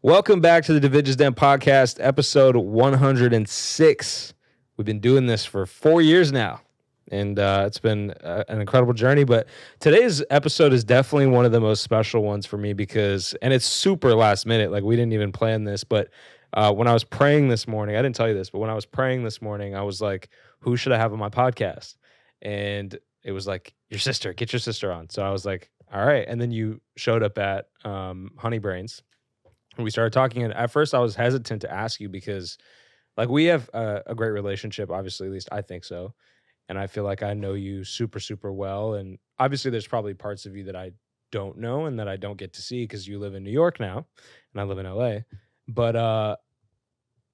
Welcome back to the Divijs podcast, episode 106. We've been doing this for 4 years now, and it's been an incredible journey. But today's episode is definitely one of the most special ones for me and it's super last minute. Like, we didn't even plan this, but when I was praying this morning, I didn't tell you this, but when I was praying this morning, I was like, who should I have on my podcast? And it was like, your sister, get your sister on. So I was like, all right. And then you showed up at Honey Brains. And we started talking, and at first I was hesitant to ask you because, like, we have a great relationship, obviously, at least I think so. And I feel like I know you super, super well. And obviously there's probably parts of you that I don't know and that I don't get to see because you live in New York now and I live in LA. But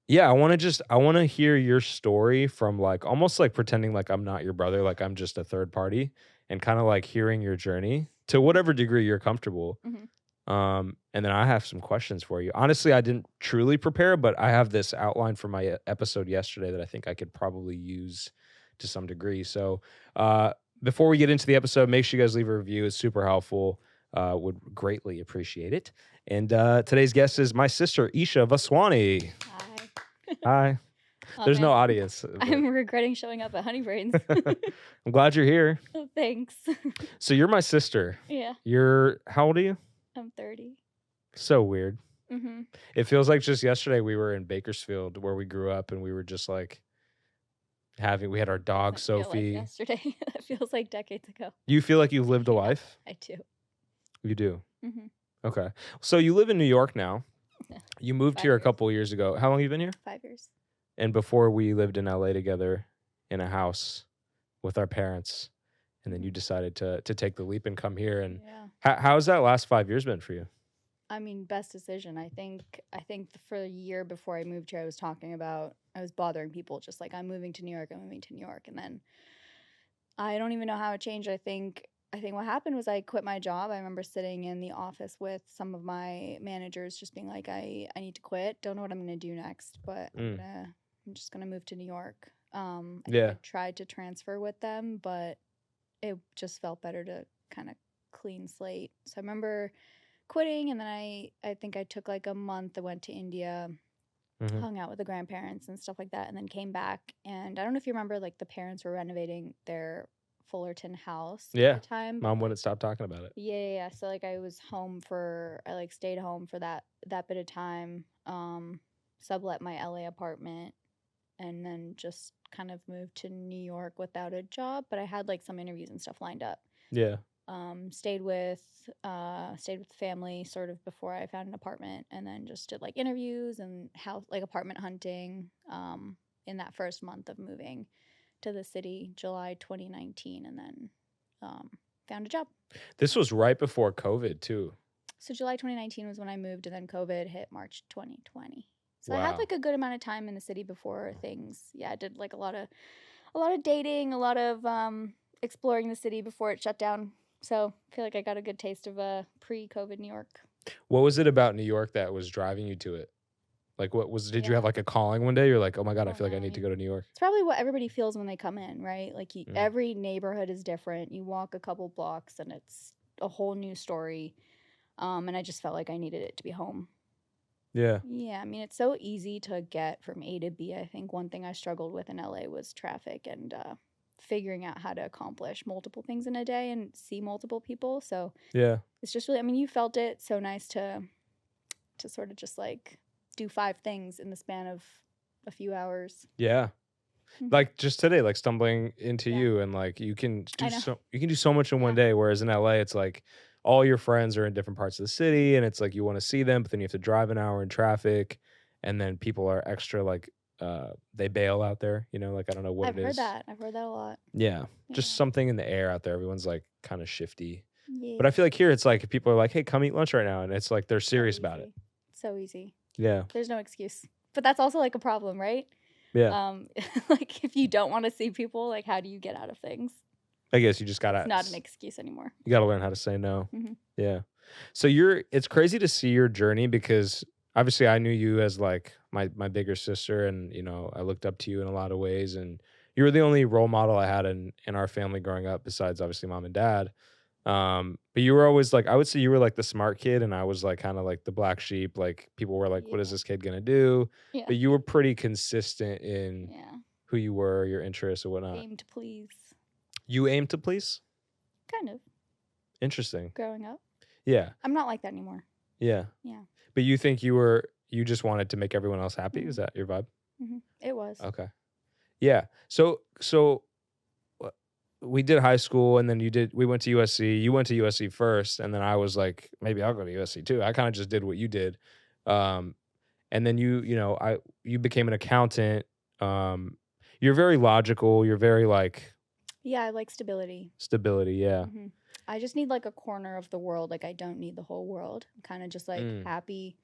yeah, I want to hear your story from, like, almost like pretending like I'm not your brother, like I'm just a third party, and kind of like hearing your journey to whatever degree you're comfortable. Mm-hmm. And then I have some questions for you. Honestly, I didn't truly prepare, but I have this outline for my episode yesterday that I think I could probably use to some degree. So before we get into the episode, make sure you guys leave a review. It's super helpful. Would greatly appreciate it. And today's guest is my sister, Isha Vaswani. Hi. Hi. There's no audience. I'm regretting showing up at Honey Brains. I'm glad you're here. Oh, thanks. So you're my sister. Yeah. How old are you? I'm 30. So weird. Mm-hmm. It feels like just yesterday we were in Bakersfield where we grew up, and we were just like we had our dog, Sophie. Like yesterday. That feels like decades ago. You feel like you've lived a life? I do. You do? Mm-hmm. Okay. So you live in New York now. You moved here a couple years ago. How long have you been here? 5 years. And before, we lived in LA together in a house with our parents. And then you decided to take the leap and come here. And how's that last 5 years been for you? I mean, best decision. I think for a year before I moved here, I was bothering people, just like, I'm moving to New York. And then I don't even know how it changed. I think what happened was I quit my job. I remember sitting in the office with some of my managers just being like, I need to quit. Don't know what I'm going to do next, but I'm just going to move to New York. I tried to transfer with them, but it just felt better to kind of clean slate. So I remember quitting, and then I think I took like a month. I went to India, hung out with the grandparents and stuff like that, and then came back. And I don't know if you remember, like, the parents were renovating their Fullerton house at the time. Mom wouldn't stop talking about it. Yeah. So, like, I stayed home for that bit of time, sublet my LA apartment, and then just kind of moved to New York without a job. But I had, like, some interviews and stuff lined up. Yeah. Stayed with the family sort of before I found an apartment, and then just did, like, interviews and apartment hunting in that first month of moving to the city, July 2019, and then found a job. This was right before COVID too. So July 2019 was when I moved, and then COVID hit March 2020. So wow. I had, like, a good amount of time in the city before things. Yeah, I did, like, a lot of dating, a lot of exploring the city before it shut down. So I feel like I got a good taste of pre-COVID New York. What was it about New York that was driving you to it? Like, did you have, like, a calling one day? You're like, oh my God, I feel like I need to go to New York. It's probably what everybody feels when they come in, right? Like, every neighborhood is different. You walk a couple blocks and it's a whole new story. And I just felt like I needed it to be home. Yeah. Yeah, I mean, it's so easy to get from A to B. I think one thing I struggled with in LA was traffic and figuring out how to accomplish multiple things in a day and see multiple people. So yeah, it's just really, I mean, you felt it. So nice to sort of just, like, do 5 things in the span of a few hours. Yeah. Like, just today, like, stumbling into you, and, like, you can do so much in one day, whereas in LA it's like all your friends are in different parts of the city, and it's like you want to see them, but then you have to drive an hour in traffic, and then people are extra, like, they bail out there, like, I don't know what it is. I've heard that a lot. Yeah. Just something in the air out there. Everyone's, like, kind of shifty. Yeah. But I feel like here it's like people are like, hey, come eat lunch right now, and it's like they're serious about it. So easy. Yeah. There's no excuse. But that's also, like, a problem, right? Yeah. Like, if you don't want to see people, like, how do you get out of things? I guess you just gotta. It's not an excuse anymore. You gotta learn how to say no. Mm-hmm. Yeah. So it's crazy to see your journey, because obviously I knew you as, like, my bigger sister, and I looked up to you in a lot of ways, and you were the only role model I had in our family growing up, besides obviously mom and dad. But you were always like, I would say you were like the smart kid, and I was like kind of like the black sheep. Like people were like, "What is Yeah. this kid gonna do?" Yeah. But you were pretty consistent in Yeah. who you were, your interests, and whatnot. Aim to please. You aim to please. Kind of. Interesting. Growing up. Yeah. I'm not like that anymore. Yeah. Yeah. But you think you just wanted to make everyone else happy? Is that your vibe? It was. Okay. Yeah. So we did high school, and then we went to USC. You went to USC first, and then I was like, maybe I'll go to USC too. I kind of just did what you did. And then you became an accountant. You're very logical. You're very like, yeah, I like stability. Stability, yeah. I just need like a corner of the world. Like I don't need the whole world. I'm kind of just like happy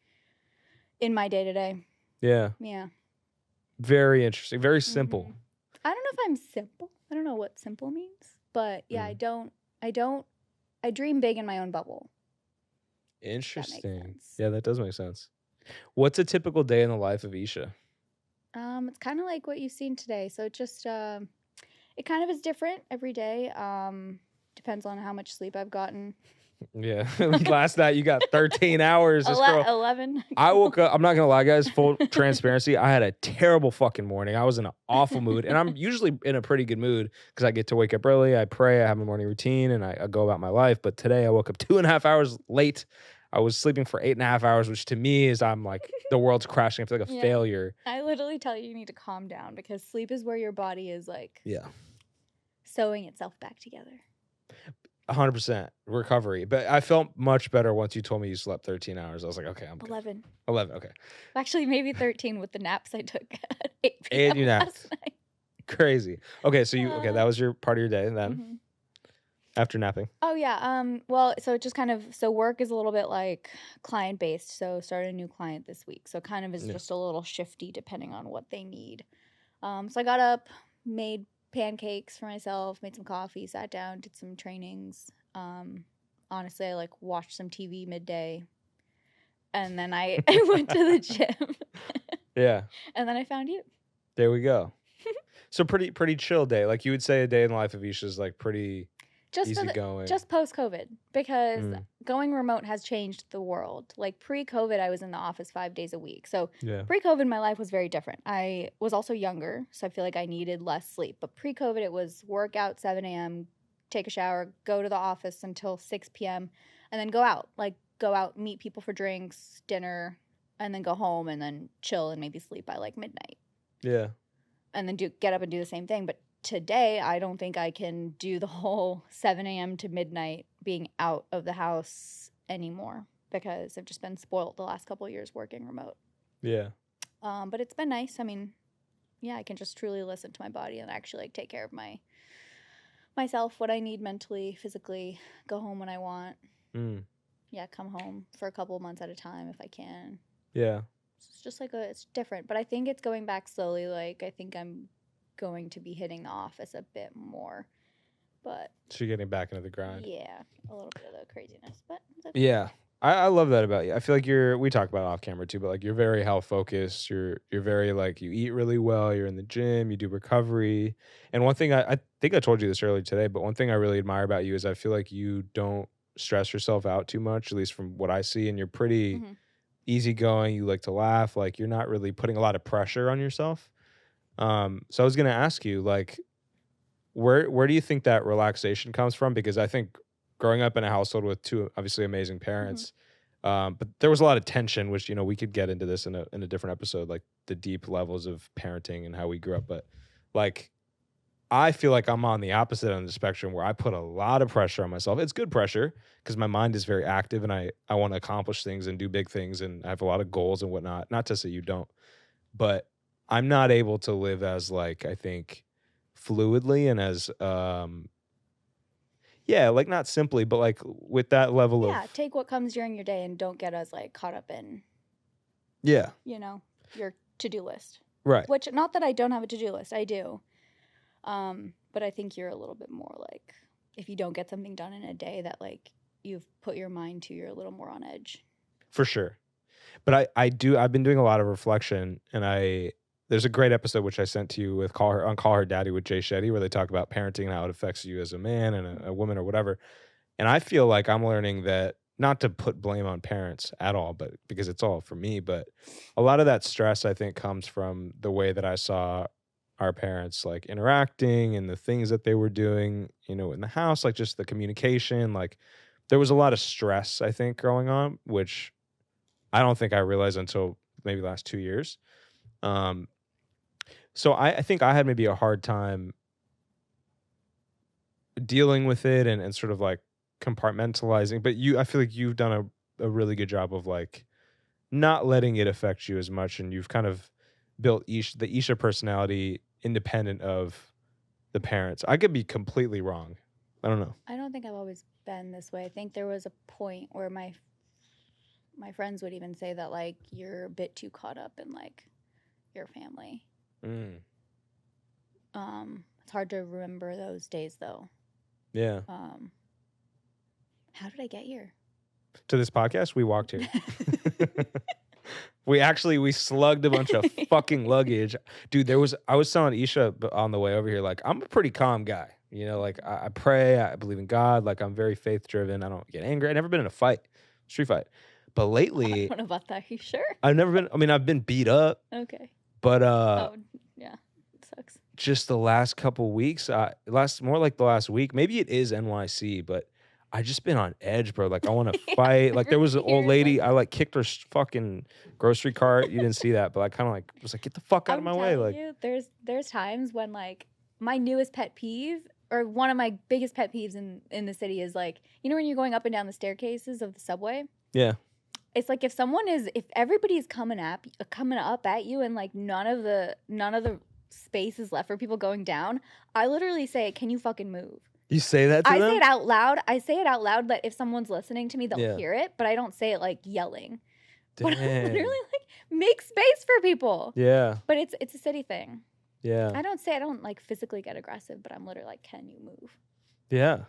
in my day to day. Yeah. Yeah. Very interesting. Very simple. I don't know if I'm simple. I don't know what simple means, but yeah, I dream big in my own bubble. Interesting. Yeah, that does make sense. What's a typical day in the life of Isha? It's kind of like what you've seen today. So it just, it kind of is different every day. Depends on how much sleep I've gotten. Yeah. Last night you got 13 hours. 11. I woke up, I'm not going to lie, guys, full transparency. I had a terrible fucking morning. I was in an awful mood. And I'm usually in a pretty good mood because I get to wake up early. I pray. I have a morning routine and I go about my life. But today I woke up 2.5 hours late. I was sleeping for 8.5 hours, which to me is I'm like, the world's crashing. I feel like a failure. I literally tell you need to calm down because sleep is where your body is like sewing itself back together. 100% recovery. But I felt much better once you told me you slept 13 hours. I was like, okay, I'm good. 11, okay. Actually, maybe 13 with the naps I took at 8 p.m. And you napped. Crazy. Okay, so that was your part of your day then? After napping? Oh, yeah. Well, so it just kind of, so work is a little bit like client-based. So started a new client this week. So kind of is just a little shifty depending on what they need. So I got up, made pancakes for myself, made some coffee, sat down, did some trainings. Honestly, I like watched some TV midday, and then I went to the gym. Yeah. And then I found you. There we go. So pretty chill day. Like you would say a day in the life of Isha is like pretty easy going. Just post-COVID, because going remote has changed the world. Like pre-COVID, I was in the office 5 days a week. So pre-COVID, my life was very different. I was also younger, so I feel like I needed less sleep. But pre-COVID, it was work out 7 a.m., take a shower, go to the office until 6 p.m., and then go out. Like go out, meet people for drinks, dinner, and then go home and then chill and maybe sleep by like midnight. Yeah. And then get up and do the same thing. But today, I don't think I can do the whole 7 a.m. to midnight being out of the house anymore because I've just been spoiled the last couple of years working remote. Yeah. But it's been nice. I mean, yeah, I can just truly listen to my body and actually like take care of myself, what I need mentally, physically, go home when I want. Yeah, come home for a couple of months at a time if I can. Yeah. It's just like it's different. But I think it's going back slowly. Like I think I'm going to be hitting the office a bit more, but so you're getting back into the grind. Yeah, a little bit of the craziness, but yeah, I love that about you. I feel like we talk about it off camera too, but like you're very health focused. You're very like you eat really well. You're in the gym. You do recovery. And one thing I think I told you this earlier today, but one thing I really admire about you is I feel like you don't stress yourself out too much, at least from what I see, and you're pretty easygoing. You like to laugh. Like you're not really putting a lot of pressure on yourself. So I was going to ask you, like, where do you think that relaxation comes from? Because I think growing up in a household with two obviously amazing parents, but there was a lot of tension, which, we could get into this in a different episode, like the deep levels of parenting and how we grew up. But like, I feel like I'm on the opposite end of the spectrum where I put a lot of pressure on myself. It's good pressure because my mind is very active and I want to accomplish things and do big things. And I have a lot of goals and whatnot. Not to say you don't, but I'm not able to live as like, I think fluidly and as, like not simply, but like with that level of. Take what comes during your day and don't get as like caught up in, your to-do list. Right. Which, not that I don't have a to-do list, I do. But I think you're a little bit more like, if you don't get something done in a day that like you've put your mind to, you're a little more on edge. For sure. But I've been doing a lot of reflection, and there's a great episode which I sent to you with Call Her Daddy with Jay Shetty, where they talk about parenting and how it affects you as a man and a woman or whatever. And I feel like I'm learning that, not to put blame on parents at all, but because it's all for me, but a lot of that stress I think comes from the way that I saw our parents like interacting and the things that they were doing, in the house, like just the communication, like there was a lot of stress I think going on, which I don't think I realized until maybe the last 2 years. Um, so I think I had maybe a hard time dealing with it and sort of like compartmentalizing. But I feel like you've done a really good job of like not letting it affect you as much, and you've kind of built the Isha personality independent of the parents. I could be completely wrong. I don't know. I don't think I've always been this way. I think there was a point where my friends would even say that like you're a bit too caught up in like your family. Mm. It's hard to remember those days though. Yeah. How did I get here? To this podcast, we walked here. We slugged a bunch of fucking luggage. Dude, I was telling Isha on the way over here, like, I'm a pretty calm guy. Like I pray, I believe in God, like I'm very faith driven. I don't get angry. I've never been in a fight, street fight. But lately, I don't know about that. Are you sure? I've been beat up. Okay. But oh, yeah. It sucks. Just the last couple weeks, more like the last week, maybe it is NYC, but I just been on edge, bro. Like I want to fight. Like there was an old lady, I like kicked her fucking grocery cart. You didn't see that, but I kind of like was like, get the fuck out of my way. Like there's times when like my newest pet peeve, or one of my biggest pet peeves in the city is like, when you're going up and down the staircases of the subway. Yeah. It's like if everybody's coming up at you and like none of the space is left for people going down, I literally say, can you fucking move? You say that to them? I say it out loud. I say it out loud that if someone's listening to me, they'll hear it, but I don't say it like yelling. Dang. But I literally like make space for people. Yeah. But it's a city thing. Yeah. I don't like physically get aggressive, but I'm literally like, can you move? Yeah.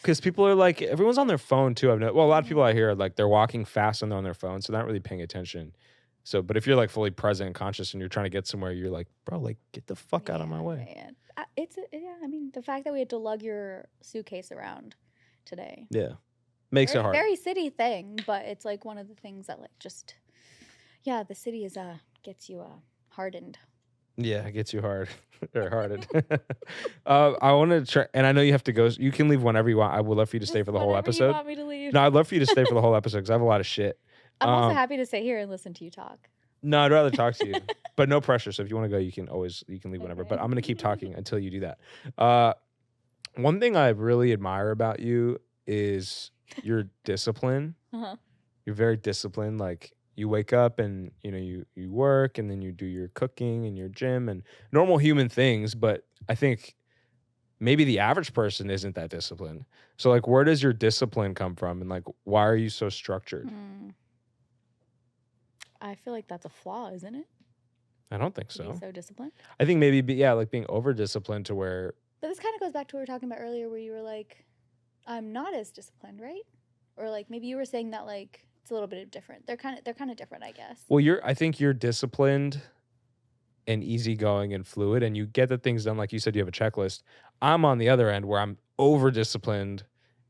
Because people are like, everyone's on their phone too. A lot of people I hear are like, they're walking fast and they're on their phone, so they're not really paying attention. So, but if you're like fully present and conscious and you're trying to get somewhere, you're like, bro, like get the fuck out of my way. Man. I mean, the fact that we had to lug your suitcase around today. Yeah. Makes it hard. Very city thing, but it's like one of the things that like just, the city is gets you hardened. Yeah, it gets you hard or hardened. I want to try, and I know you have to go. You can leave whenever you want. I would love for you to stay for the whole episode. You want me to leave? No, I'd love for you to stay for the whole episode because I have a lot of shit. I'm also happy to stay here and listen to you talk. No, I'd rather talk to you, but no pressure. So if you want to go, you can leave whenever. But I'm gonna keep talking until you do that. One thing I really admire about you is your discipline. Uh-huh. You're very disciplined. Like you wake up and you work and then you do your cooking and your gym and normal human things. But I think maybe the average person isn't that disciplined. So like, where does your discipline come from, and like, why are you so structured? I feel like that's a flaw, isn't it? I don't think so. To be so disciplined. I think maybe, like being over disciplined to where. But this kind of goes back to what we were talking about earlier, where you were like, I'm not as disciplined, right? Or like maybe you were saying that like it's a little bit different. They're kind of different, I guess. Well, I think you're disciplined and easygoing and fluid, and you get the things done. Like you said, you have a checklist. I'm on the other end where I'm over disciplined,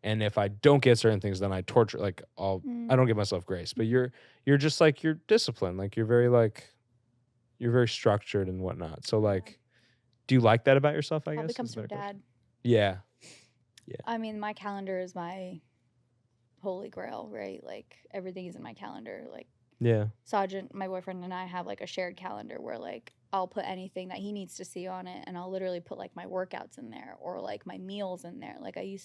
and if I don't get certain things done, I torture. Like I don't give myself grace. But you're just like, you're disciplined. Like you're very structured and whatnot. So like, do you like that about yourself? I guess Probably comes from dad. Yeah. Yeah. I mean, my calendar is my holy grail, right? Like everything is in my calendar. Like Sajid, my boyfriend, and I have like a shared calendar where like I'll put anything that he needs to see on it, and I'll literally put like my workouts in there or like my meals in there. Like I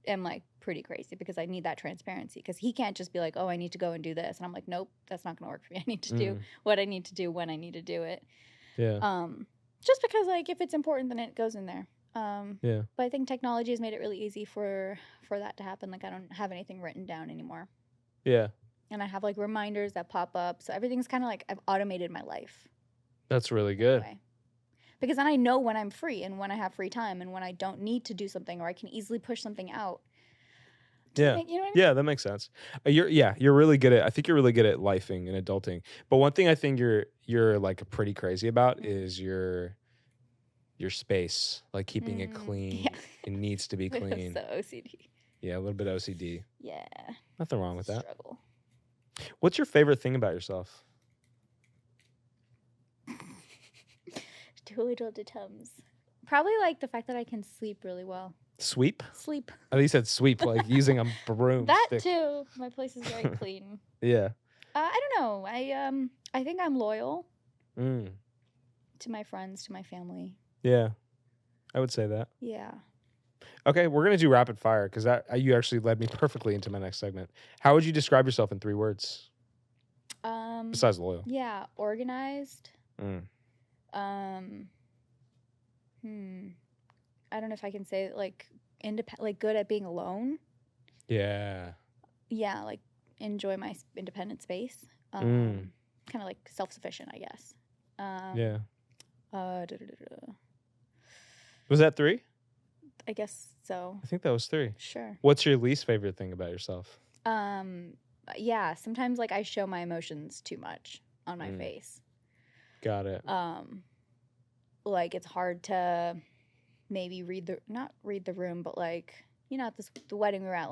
am like pretty crazy because I need that transparency, because he can't just be like, oh, I need to go and do this, and I'm like, nope, that's not gonna work for me. I need to do what I need to do when I need to do it. Yeah. Just because like if it's important, then it goes in there. But I think technology has made it really easy for that to happen. Like I don't have anything written down anymore. Yeah. And I have like reminders that pop up. So everything's kind of like I've automated my life. That's really good. Anyway. Because then I know when I'm free and when I have free time and when I don't need to do something, or I can easily push something out. You know what I mean? Yeah, that makes sense. You're really good at. I think you're really good at lifing and adulting. But one thing I think you're like pretty crazy about is your space, like keeping it clean. Yeah. It needs to be clean. So OCD. Yeah, a little bit OCD. Yeah. Nothing wrong with that. Struggle. What's your favorite thing about yourself? Twiddle de tums. Probably like the fact that I can sleep really well. Sweep? Sleep. Oh, you said sweep, like using a broom. That too. My place is very clean. Yeah. I don't know. I think I'm loyal Mm. to my friends, to my family. Yeah. I would say that. Yeah. Okay, we're gonna do rapid fire because you actually led me perfectly into my next segment. How would you describe yourself in 3 words besides loyal? Yeah, organized. Mm. I don't know if I can say like like good at being alone. Yeah. Yeah, like enjoy my independent space. Kind of like self-sufficient, I guess. Yeah. Was that 3? I guess so. I think that was 3. Sure. What's your least favorite thing about yourself? Yeah, sometimes like I show my emotions too much on my face. Got it. Like it's hard to maybe not read the room, but like, you know, at the wedding we were at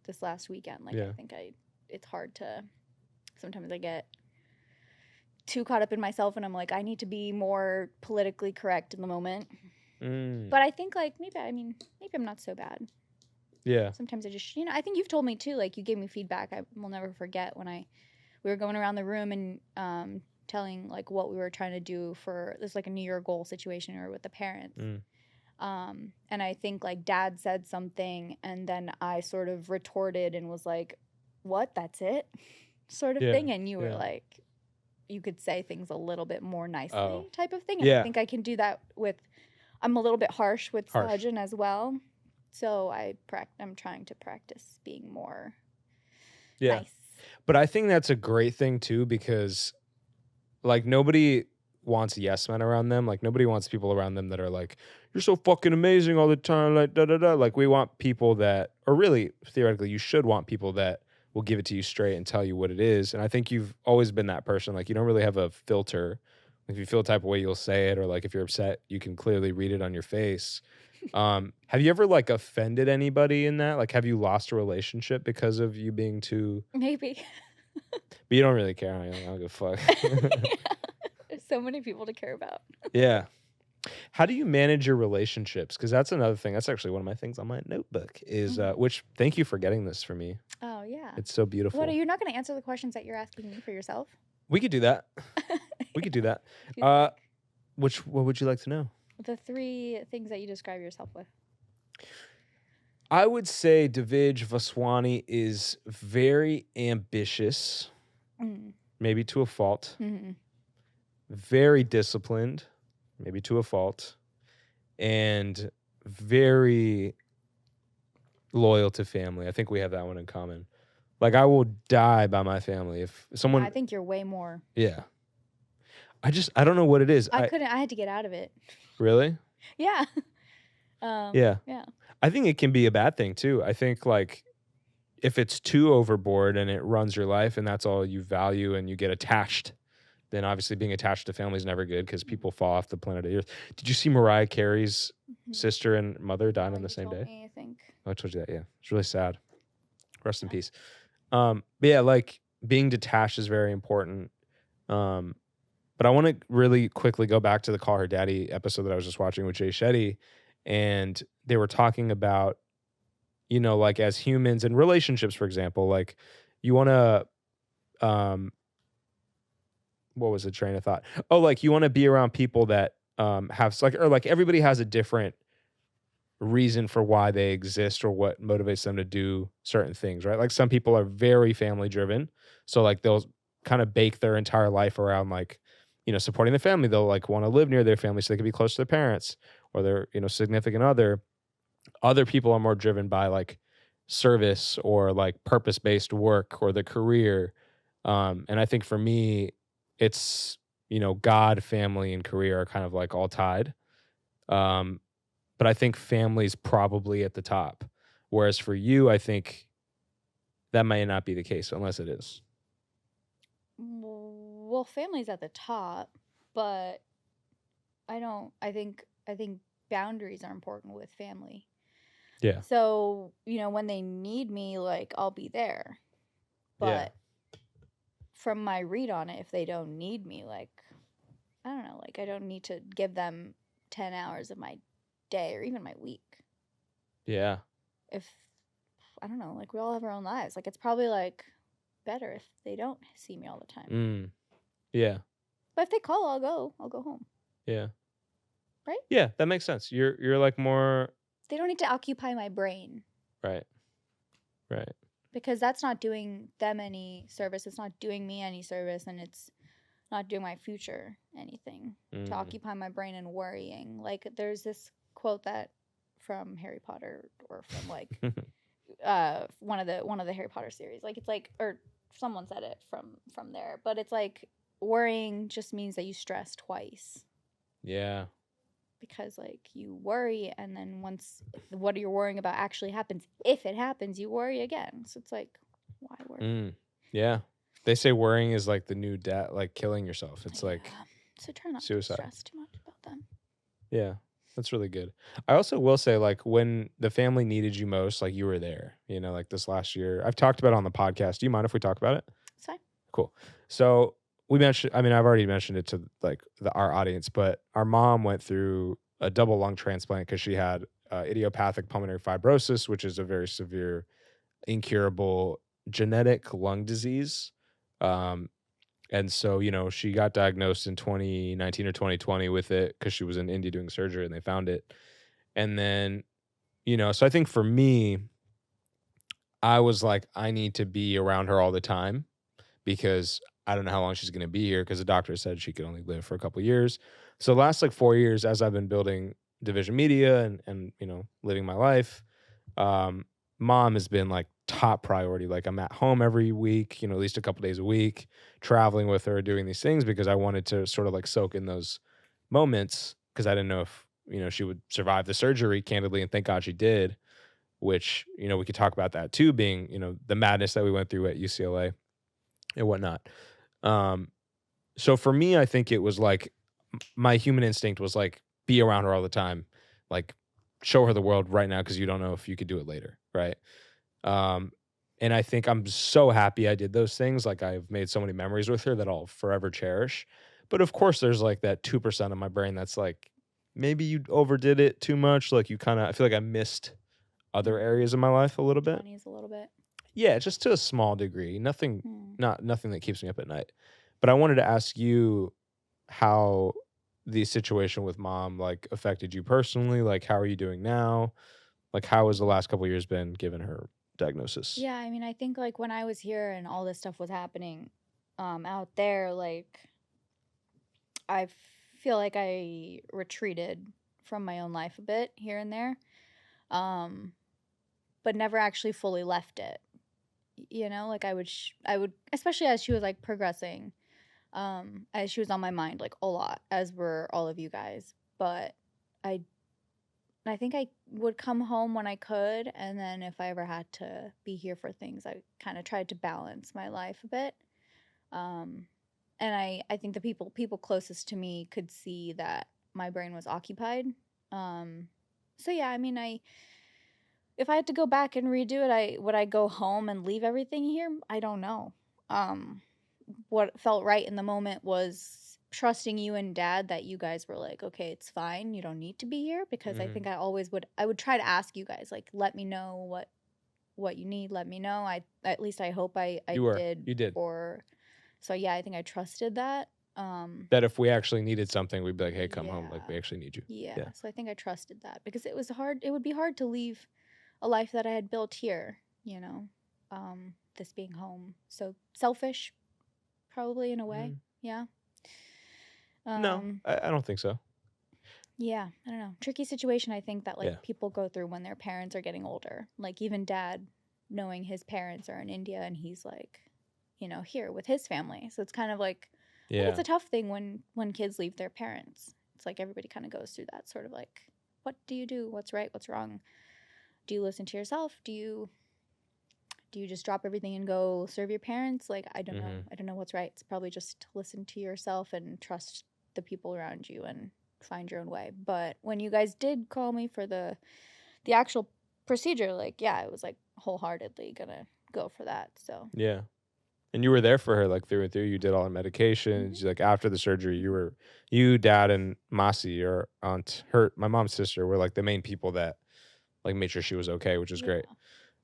this last weekend, like I think it's hard to, sometimes I get too caught up in myself and I'm like, I need to be more politically correct in the moment. But I think like maybe I'm not so bad. Yeah. Sometimes I just, you know, I think you've told me too, like you gave me feedback. I will never forget when we were going around the room and telling like what we were trying to do for this, like a New Year goal situation or with the parents. And I think like dad said something and then I sort of retorted and was like, what, that's it? Sort of thing. And you were like, you could say things a little bit more nicely type of thing. And I think I can do that I'm a little bit harsh with Sajan as well. So I'm trying to practice being more nice. But I think that's a great thing too, because like nobody wants yes men around them. Like nobody wants people around them that are like, you're so fucking amazing all the time. Like da da da. Like we want people that, or really theoretically, you should want people that will give it to you straight and tell you what it is. And I think you've always been that person. Like you don't really have a filter. If you feel the type of way, you'll say it, or like if you're upset, you can clearly read it on your face. Have you ever like offended anybody in that? Like, have you lost a relationship because of you being too? Maybe. But you don't really care. I don't give a fuck. There's so many people to care about. Yeah. How do you manage your relationships? Because that's another thing. That's actually one of my things on my notebook is, which thank you for getting this for me. Oh, yeah. It's so beautiful. What, are you not going to answer the questions that you're asking me for yourself? We could do that. We could do that. What would you like to know? The 3 things that you describe yourself with. I would say Divij Vaswani is very ambitious, maybe to a fault. Very disciplined, maybe to a fault, and very loyal to family. I think we have that one in common. Like I will die by my family if someone. I think you're way more. Yeah. I don't know what it is. I had to get out of it. Really? Yeah. Yeah. I think it can be a bad thing too. I think like if it's too overboard and it runs your life and that's all you value and you get attached, then obviously being attached to family is never good because people fall off the planet Earth. Did you see Mariah Carey's sister and mother died on the same day? Me, I think. Oh, I told you that. Yeah. It's really sad. Rest in peace. But yeah, like being detached is very important. But I want to really quickly go back to the Call Her Daddy episode that I was just watching with Jay Shetty. And they were talking about, you know, like as humans and relationships, for example, like you want to, what was the train of thought? Oh, like you want to be around people that have like, or like everybody has a different reason for why they exist or what motivates them to do certain things, right? Like some people are very family driven. So like they'll kind of bake their entire life around like, you know, supporting the family. They'll like want to live near their family so they can be close to their parents or their, you know, significant other. Other people are more driven by like service or like purpose-based work or the career. And I think for me, it's, you know, God, family, and career are kind of like all tied. But I think family's probably at the top. Whereas for you, I think that may not be the case unless it is. Well, family's at the top, but I think boundaries are important with family. Yeah. So, when they need me, like, I'll be there. But from my read on it, if they don't need me, like, I don't know, like, I don't need to give them 10 hours of my day or even my week. Yeah. If, I don't know, like, we all have our own lives. Like, it's probably, like, better if they don't see me all the time. Yeah. But if they call, I'll go home. Yeah. Right? Yeah, that makes sense. You're like more. They don't need to occupy my brain. Right. Because that's not doing them any service. It's not doing me any service, and it's not doing my future anything to occupy my brain and worrying. Like, there's this quote that from Harry Potter, or from like one of the Harry Potter series. Like, it's like, or someone said it from there, but it's like, worrying just means that you stress twice. Yeah. Because, like, you worry, and then once what you're worrying about actually happens, if it happens, you worry again. So it's like, why worry? Yeah. They say worrying is like the new death, like killing yourself. It's like so try not suicide. to stress too much about them. Yeah, that's really good. I also will say, like, when the family needed you most, like, you were there, like this last year. I've talked about it on the podcast. Do you mind if we talk about it? It's fine. Cool. So we mentioned, I've already mentioned it to like our audience, but our mom went through a double lung transplant because she had idiopathic pulmonary fibrosis, which is a very severe, incurable genetic lung disease. And so, she got diagnosed in 2019 or 2020 with it because she was in India doing surgery and they found it. And then, so I think for me, I was like, I need to be around her all the time because I don't know how long she's going to be here because the doctor said she could only live for a couple of years. So the last like 4 years, as I've been building Division Media and living my life, mom has been like top priority. Like, I'm at home every week, at least a couple days a week, traveling with her, doing these things because I wanted to sort of like soak in those moments because I didn't know if, she would survive the surgery, candidly, and thank God she did, which, we could talk about that too, being, the madness that we went through at UCLA and whatnot. So for me, I think it was like my human instinct was like, be around her all the time, like show her the world right now because you don't know if you could do it later, right? And I think I'm so happy I did those things. Like, I've made so many memories with her that I'll forever cherish. But of course, there's like that 2% of my brain that's like, maybe you overdid it too much. Like, I feel like I missed other areas of my life a little bit. 20s a little bit. Yeah, just to a small degree. Nothing that keeps me up at night. But I wanted to ask you how the situation with mom like affected you personally. Like, how are you doing now? Like, how has the last couple of years been given her diagnosis? Yeah, I think like when I was here and all this stuff was happening out there, like, I feel like I retreated from my own life a bit here and there, but never actually fully left it. Like, I would, especially as she was like progressing, as she was on my mind like a lot, as were all of you guys. But I think I would come home when I could, and then if I ever had to be here for things, I kind of tried to balance my life a bit. And I think the people closest to me could see that my brain was occupied. So yeah, if I had to go back and redo it, would I go home and leave everything here? I don't know. What felt right in the moment was trusting you and Dad that you guys were like, okay, it's fine, you don't need to be here, because I think I would try to ask you guys, like, let me know what you need, let me know. At least I hope I did. You did. So yeah, I think I trusted that. That if we actually needed something, we'd be like, hey, come home. Like, we actually need you. Yeah. So I think I trusted that because it was hard. It would be hard to leave a life that I had built here, this being home. So selfish, probably, in a way. Yeah. No, I don't think so. Yeah, I don't know. Tricky situation, I think, that people go through when their parents are getting older. Like, even Dad, knowing his parents are in India and he's like, here with his family. So it's kind of like, I think it's a tough thing when kids leave their parents. It's like everybody kind of goes through that sort of like, what do you do? What's right? What's wrong? Do you listen to yourself? Do you just drop everything and go serve your parents? Like, I don't know. I don't know what's right. It's probably just listen to yourself and trust the people around you and find your own way. But when you guys did call me for the actual procedure, like, yeah, I was like wholeheartedly gonna go for that. So Yeah. And you were there for her, like, through and through. You did all the medications. Mhm. Like, after the surgery, you, dad, and Masi, your aunt, my mom's sister, were like the main people that like made sure she was okay, which is great.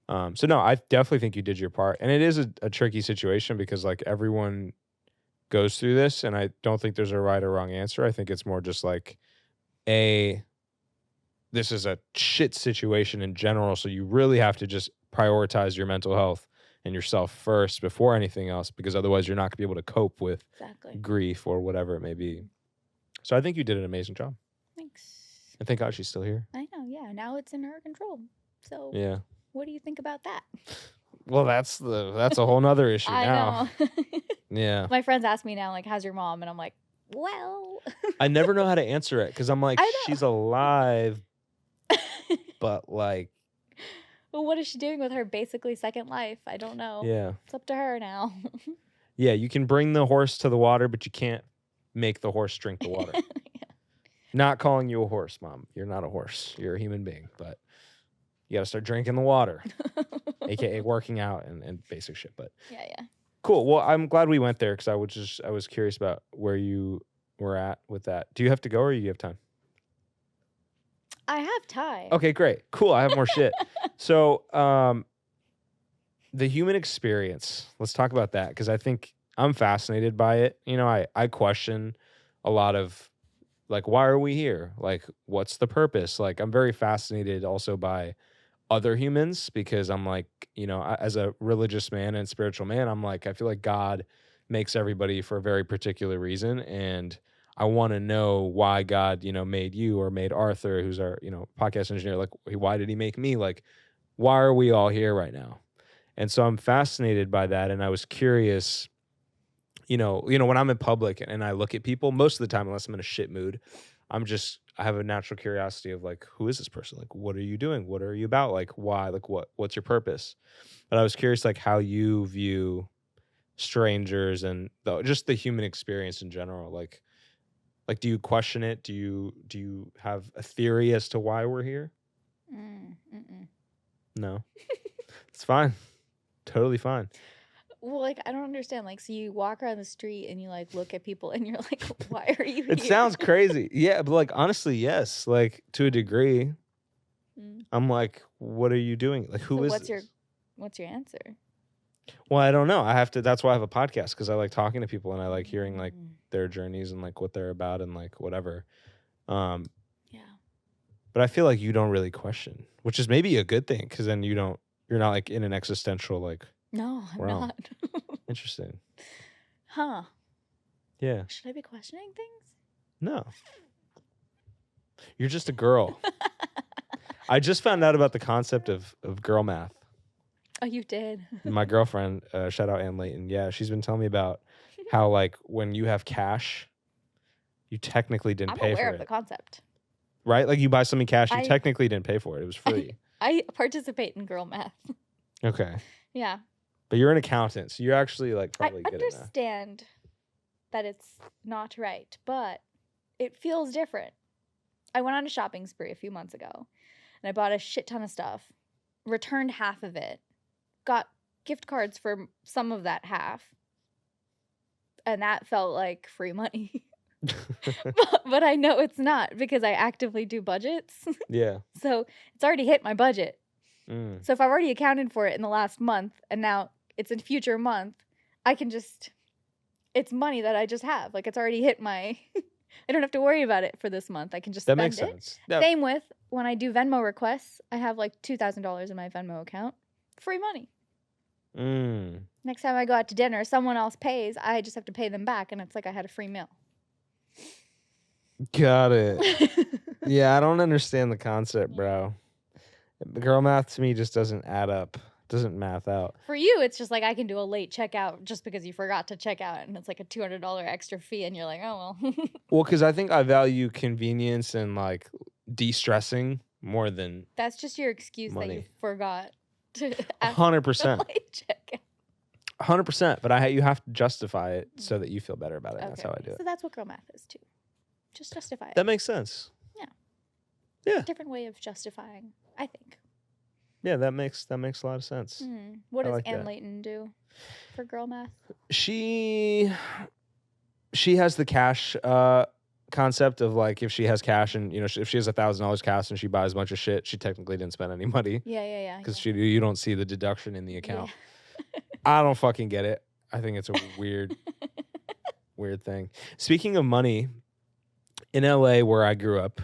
So no, I definitely think you did your part. And it is a tricky situation because like everyone goes through this, and I don't think there's a right or wrong answer. I think it's more just like this is a shit situation in general, so you really have to just prioritize your mental health and yourself first before anything else, because otherwise you're not going to be able to cope with Exactly. grief or whatever it may be. So I think you did an amazing job. Thanks. And thank God she's still here. I know, yeah. Now it's in her control. So Yeah. what do you think about that? Well, that's a whole nother issue now. I know. Yeah. My friends ask me now, like, how's your mom? And I'm like, well. I never know how to answer it because I'm like, I know. she's alive, but like, Well, what is she doing with her basically second life? I don't know. yeah. It's up to her now. Yeah, you can bring the horse to the water, but you can't make the horse drink the water. Yeah. Not calling you a horse, Mom. You're not a horse. You're a human being, but you got to start drinking the water, aka working out and basic shit. But Yeah. cool. Well, I'm glad we went there because I was curious about where you were at with that. Do you have to go or you have time? I have time. Okay, great. Cool. I have more shit. So, the human experience. Let's talk about that because I think I'm fascinated by it. You know, I question a lot of like, why are we here? Like, what's the purpose? Like, I'm very fascinated also by other humans because I'm like, you know, as a religious man and spiritual man, I'm like, I feel like God makes everybody for a very particular reason. And I want to know why God, you know, made you or made Arthur, who's our, you know, podcast engineer. Like, why did he make me? Like, why are we all here right now? And so I'm fascinated by that. And I was curious, you know, when I'm in public and I look at people, most of the time, unless I'm in a shit mood, I have a natural curiosity of like, who is this person? Like, what are you doing? What are you about? Like, why? Like, what's your purpose? But I was curious, like, how you view strangers and just the human experience in general. Like, do you question it? Do you have a theory as to why we're here? No, it's fine. Totally fine. Well, like, I don't understand. Like, so you walk around the street and you like look at people and you're like, why are you here? It sounds crazy. Yeah, but like honestly, yes. Like to a degree. I'm like, what are you doing? Like who is what's your answer? Well, I don't know. That's why I have a podcast because I like talking to people and I like hearing like their journeys and like what they're about and like whatever. Yeah. But I feel like you don't really question, which is maybe a good thing because then you're not like in an existential like No, I'm realm. not. Interesting. Huh. Yeah. Should I be questioning things? No. You're just a girl. I just found out about the concept of girl math. Oh, you did? My girlfriend, shout out Ann Layton. Yeah, she's been telling me about how like when you have cash, you technically didn't pay for it. I'm aware of the concept. Right? Like you buy something cash, you technically didn't pay for it. It was free. I participate in girl math. Okay. Yeah. But you're an accountant, so you're actually like probably good at that. I understand that it's not right, but it feels different. I went on a shopping spree a few months ago, and I bought a shit ton of stuff, returned half of it, got gift cards for some of that half, and that felt like free money. but I know it's not because I actively do budgets. Yeah. So it's already hit my budget. So if I've already accounted for it in the last month and now it's in future month, I can just, it's money that I just have. Like it's already hit my, I don't have to worry about it for this month. I can just spend it. That makes sense. Yep. Same with when I do Venmo requests, I have like $2,000 in my Venmo account. Free money. Next time I go out to dinner, someone else pays. I just have to pay them back and it's like I had a free meal. Got it. Yeah, I don't understand the concept, bro. Girl math to me just doesn't add up. Doesn't math out. For you, it's just like I can do a late checkout just because you forgot to check out, and it's like a $200 extra fee, and you're like, oh well. Well, because I think I value convenience and like de-stressing more than that's just your excuse money. That you forgot to 100%. Late checkout. 100%, but you have to justify it so that you feel better about it. Okay. That's how I do it. So that's what girl math is too. Just justify it. That makes sense. Yeah. Yeah. Different way of justifying, I think. Yeah, that makes a lot of sense. What I does like Ann that. Layton do for girl math? She has the cash concept of like if she has cash and if she has $1,000 cash and she buys a bunch of shit, she technically didn't spend any money Yeah. because you don't see the deduction in the account. Yeah. I don't fucking get it. I think it's a weird thing. Speaking of money, in LA where I grew up,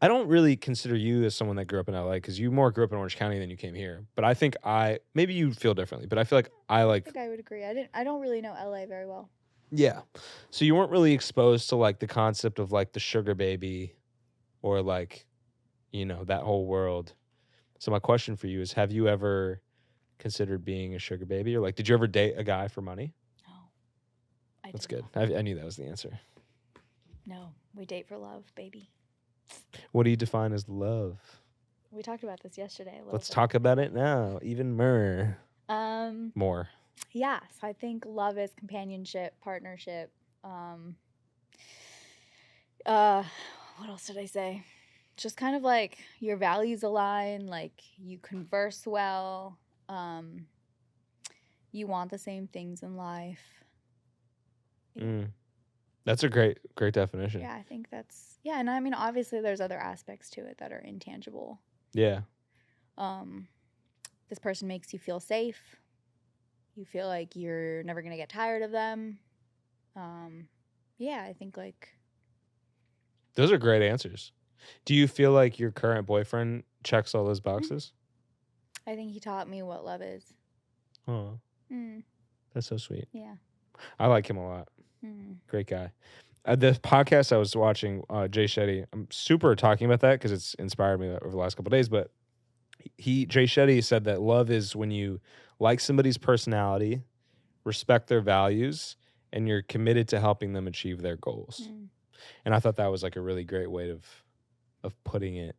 I don't really consider you as someone that grew up in LA because you more grew up in Orange County than you came here. But I think maybe you feel differently, but I feel like I think I would agree. I don't really know LA very well. Yeah. So you weren't really exposed to like the concept of like the sugar baby or like, that whole world. So my question for you is, have you ever considered being a sugar baby or like, did you ever date a guy for money? No. That's good. I knew that was the answer. No, we date for love, baby. What do you define as love? We talked about this yesterday. Let's talk about it now. Even more. More. Yeah, so I think love is companionship, partnership. What else did I say? Just kind of like your values align, like you converse well, you want the same things in life. That's a great definition. Yeah, I think that's and I mean obviously there's other aspects to it that are intangible. Yeah. This person makes you feel safe. You feel like you're never gonna get tired of them. I think like those are great answers. Do you feel like your current boyfriend checks all those boxes? I think he taught me what love is. Oh, that's so sweet. Yeah, I like him a lot. Great guy. The podcast I was watching, Jay Shetty, I'm super talking about that because it's inspired me over the last couple of days. But Jay Shetty said that love is when you like somebody's personality, respect their values, and you're committed to helping them achieve their goals. And I thought that was like a really great way of putting it.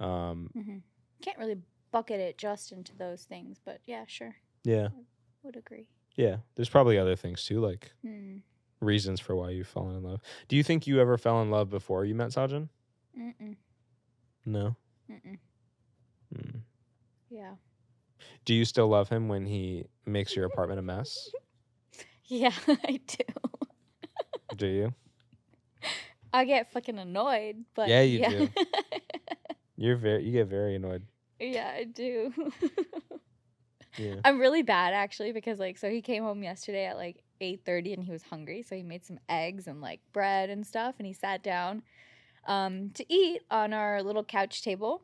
Can't really bucket it just into those things, but yeah, sure. Yeah. I would agree. Yeah. There's probably other things too, like reasons for why you've fallen in love. Do you think you ever fell in love before you met Sajan? No? Yeah. Do you still love him when he makes your apartment a mess? Yeah, I do. Do you? I get fucking annoyed, but yeah, you do. You get very annoyed. Yeah, I do. Yeah. I'm really bad actually because so he came home yesterday at 8:30 and he was hungry, so he made some eggs and bread and stuff, and he sat down to eat on our little couch table.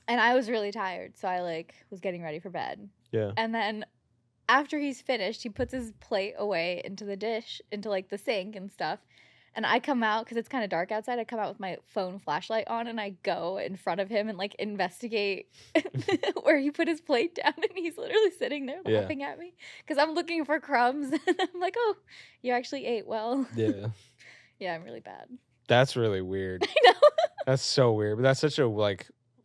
And I was really tired, so I was getting ready for bed. Yeah. And then after he's finished, he puts his plate away into the dish, into the sink and stuff. And I come out because it's kind of dark outside. I come out with my phone flashlight on and I go in front of him and investigate where he put his plate down. And he's literally sitting there laughing at me because I'm looking for crumbs. And I'm like, oh, you actually ate well. Yeah. Yeah, I'm really bad. That's really weird. I know. That's so weird. But that's such a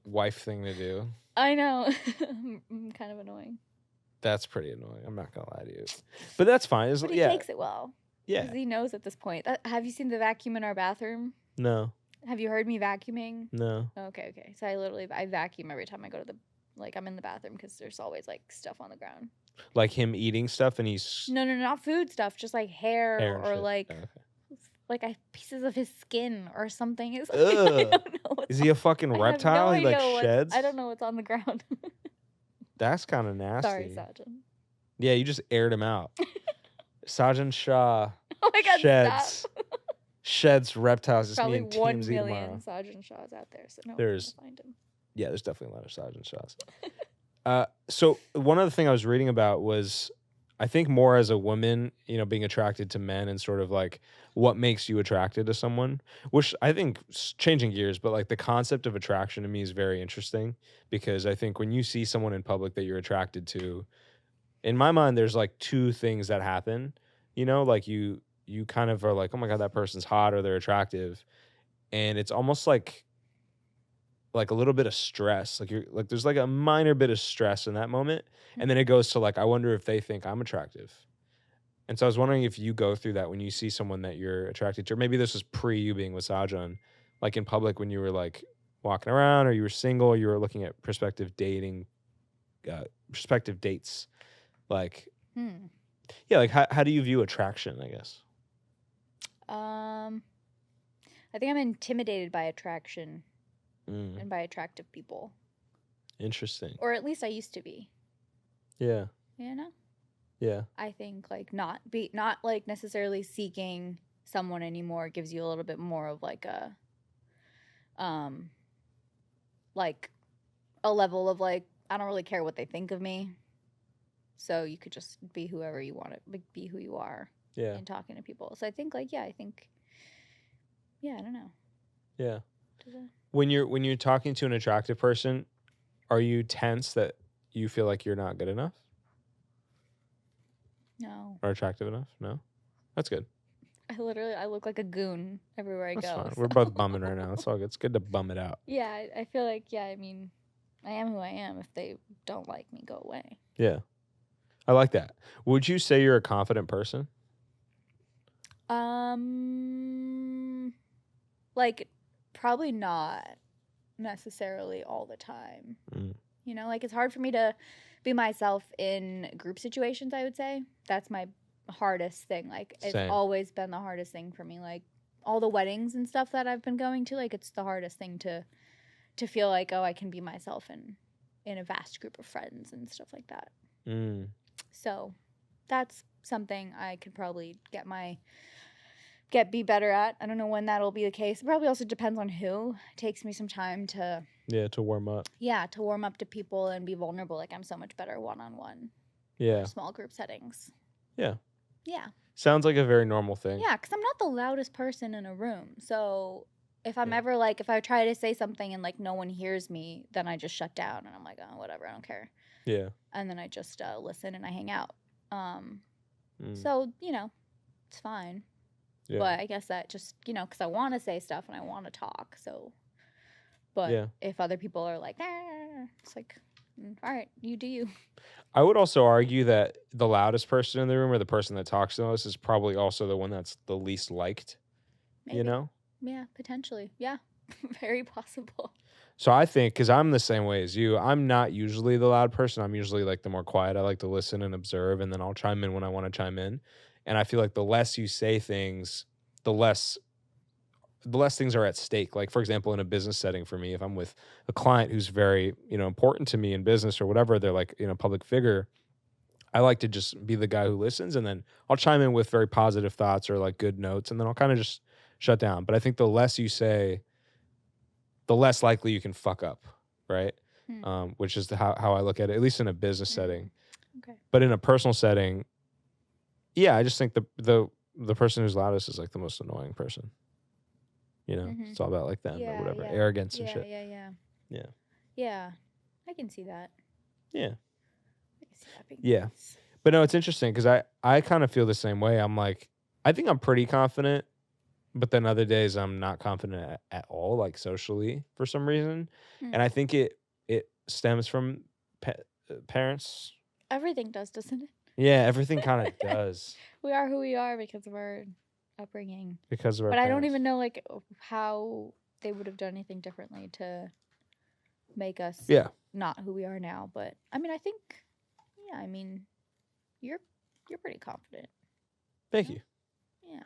wife thing to do. I know. I'm kind of annoying. That's pretty annoying. I'm not going to lie to you. But that's fine. But he takes it well. Yeah. Because he knows at this point. Have you seen the vacuum in our bathroom? No. Have you heard me vacuuming? No. Okay. So I vacuum every time I go to the, I'm in the bathroom because there's always stuff on the ground. Like him eating stuff and he's... No, not food stuff. Just hair or pieces of his skin or something. I don't know. Is he a fucking reptile? He sheds? I don't know what's on the ground. That's kind of nasty. Sorry, Sajan. Yeah, you just aired him out. Sajan Shah. Oh my God, sheds. stop. Sheds reptiles. It's probably me and 1 TMZ million tomorrow. Sajan Shahs out there, so no There's one can find him. Yeah, there's definitely a lot of Sajan Shahs. So one other thing I was reading about was, I think more as a woman, being attracted to men and sort of what makes you attracted to someone, which I think changing gears, but the concept of attraction to me is very interesting because I think when you see someone in public that you're attracted to, in my mind, there's two things that happen, you kind of are oh my God, that person's hot or they're attractive. And it's almost like a little bit of stress. There's a minor bit of stress in that moment. And then it goes to I wonder if they think I'm attractive. And so I was wondering if you go through that when you see someone that you're attracted to, or maybe this was pre you being with Sajan, in public when you were walking around, or you were single, or you were looking at prospective dating, prospective dates? Like, yeah, like how do you view attraction, I guess? I think I'm intimidated by attraction and by attractive people. Interesting. Or at least I used to be. Yeah. You know? Yeah. I think like not like necessarily seeking someone anymore gives you a little bit more of like a level of like, I don't really care what they think of me. So you could just be whoever you want to be, who you are. Yeah. In talking to people. So I think like, I don't know. Yeah. When you're talking to an attractive person, are you tense that you feel like you're not good enough? No. Or attractive enough? No? That's good. I look like a goon everywhere I go. Fine. So. We're both bumming right now. It's all good. It's good to bum it out. Yeah, I feel like, I mean, I am who I am. If they don't like me, go away. Yeah. I like that. Would you say you're a confident person? Like, probably not necessarily all the time. You know, like, it's hard for me to be myself in group situations, I would say. That's my hardest thing. Like, it's always been the hardest thing for me. Like, all the weddings and stuff that I've been going to, like, it's the hardest thing to feel like, oh, I can be myself in a vast group of friends and stuff like that. So that's something I could probably be better at. I don't know when that'll be the case. It probably also depends on who. It takes me some time to warm up. Yeah, to warm up to people and be vulnerable. Like, I'm so much better one-on-one. Yeah. Small group settings. Yeah. Yeah. Sounds like a very normal thing. Yeah, because I'm not the loudest person in a room. So if I'm ever like, if I try to say something and like no one hears me, then I just shut down and I'm like, oh, whatever, I don't care. Yeah. And then I just listen and I hang out. So, you know, it's fine. Yeah. But I guess that just, you know, because I want to say stuff and I want to talk. So, but if other people are like, it's like, all right, you do you. I would also argue that the loudest person in the room or the person that talks the most is probably also the one that's the least liked. Maybe. You know? Yeah, potentially. Yeah, very possible. So I think, because I'm the same way as you, I'm not usually the loud person. I'm usually like the more quiet. I like to listen and observe, and then I'll chime in when I want to chime in. And I feel like the less you say things, the less things are at stake. Like, for example, in a business setting for me, if I'm with a client who's very, you know, important to me in business or whatever, they're like, you know, public figure, I like to just be the guy who listens, and then I'll chime in with very positive thoughts or like good notes, and then I'll kind of just shut down. But I think the less you say, the less likely you can fuck up, right? Which is how I look at it, at least in a business setting. Okay. But in a personal setting, yeah, I just think the person who's loudest is like the most annoying person. You know, it's all about like them or whatever, arrogance and shit. Yeah, I can see that. Yeah. I can see that being nice. But no, it's interesting because I kind of feel the same way. I'm like, I think I'm pretty confident, but then other days I'm not confident at all, like socially for some reason. And I think it stems from parents. Everything does, doesn't it? Yeah, everything kind of does. We are who we are because of our upbringing. Because of our But parents. I don't even know like how they would have done anything differently to make us not who we are now. But I mean, I think, I mean, you're pretty confident. Thank you. Yeah.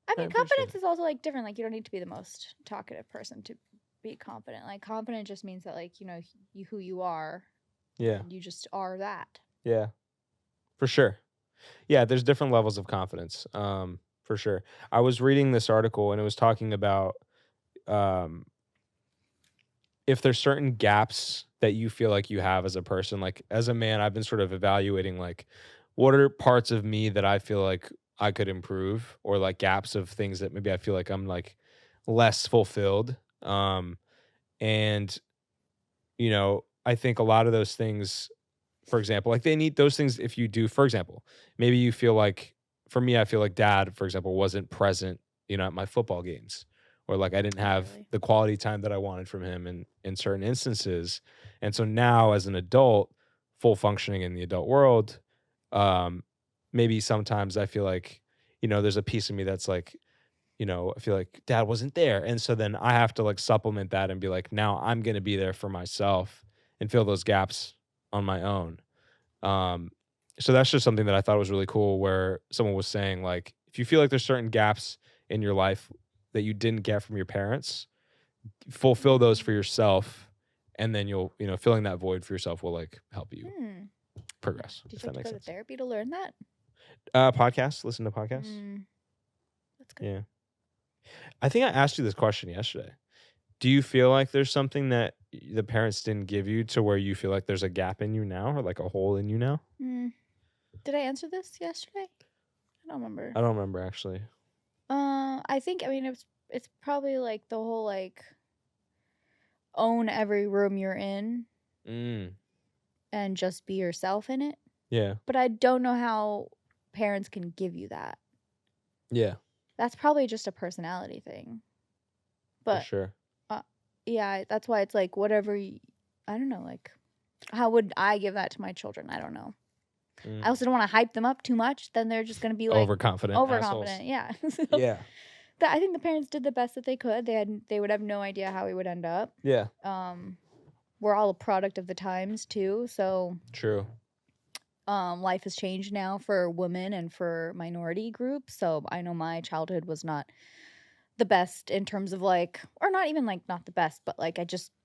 I mean, confidence is also like different. Like, you don't need to be the most talkative person to be confident. Like, confident just means that, like, you know, who you are. Yeah. You just are that. Yeah. For sure. Yeah, there's different levels of confidence. For sure. I was reading this article and it was talking about if there's certain gaps that you feel like you have as a person. Like, as a man, I've been sort of evaluating like what are parts of me that I feel like I could improve, or like gaps of things that maybe I feel like I'm like less fulfilled. And you know, I think a lot of those things, for example, like they need those things. If you do, for example, maybe you feel like, for me, I feel like dad, for example, wasn't present, you know, at my football games, or like I didn't have the quality time that I wanted from him in certain instances. And so now as an adult, full functioning in the adult world, maybe sometimes I feel like, you know, there's a piece of me that's like, I feel like dad wasn't there. And so then I have to like supplement that and be like, now I'm going to be there for myself and fill those gaps on my own. Um, so that's just something that I thought was really cool where someone was saying like, if you feel like there's certain gaps in your life that you didn't get from your parents, fulfill those for yourself. And then filling that void for yourself will like help you progress. Did if you that have to makes go to sense. therapy to learn that? Podcasts, listen to podcasts. That's good. Yeah. I think I asked you this question yesterday. Do you feel like there's something that the parents didn't give you to where you feel like there's a gap in you now or like a hole in you now? Did I answer this yesterday? I don't remember. I don't remember actually. I think, it's probably like the whole like own every room you're in and just be yourself in it. Yeah. But I don't know how parents can give you that. Yeah. That's probably just a personality thing. But for sure. Yeah, that's why it's like whatever. I don't know. Like, how would I give that to my children? I don't know. I also don't want to hype them up too much. Then they're just going to be like overconfident. Overconfident, yeah. Yeah. I think the parents did the best that they could. They would have no idea how we would end up. Yeah. We're all a product of the times too. So true. Life has changed now for women and for minority groups. So I know my childhood was not the best in terms of like, or not even like not the best, but like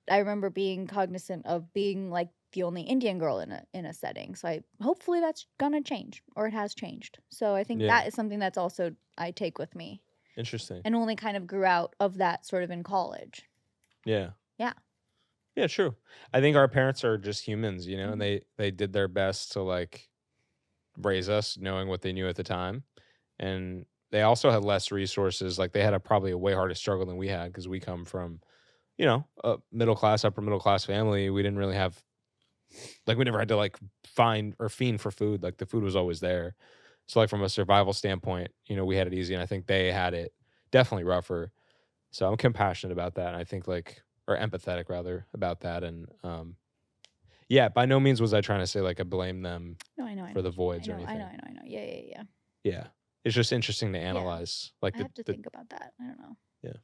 I remember being cognizant of being like the only Indian girl in a setting. So hopefully that's gonna change, or it has changed. So I think that is something that's also I take with me. Interesting. And only kind of grew out of that sort of in college. Yeah. Yeah. Yeah, true. I think our parents are just humans, and they did their best to like raise us knowing what they knew at the time. And they also had less resources. Like they had probably a way harder struggle than we had because we come from, a middle class, upper middle class family. We didn't really have, like, we never had to like find or fiend for food. Like the food was always there. So like from a survival standpoint, we had it easy, and I think they had it definitely rougher. So I'm compassionate about that. And I think or empathetic rather about that. And yeah, by no means was I trying to say like I blame them for the voids or anything. I know. Yeah. Yeah. It's just interesting to analyze. Like I have to think about that. I don't know. Yeah,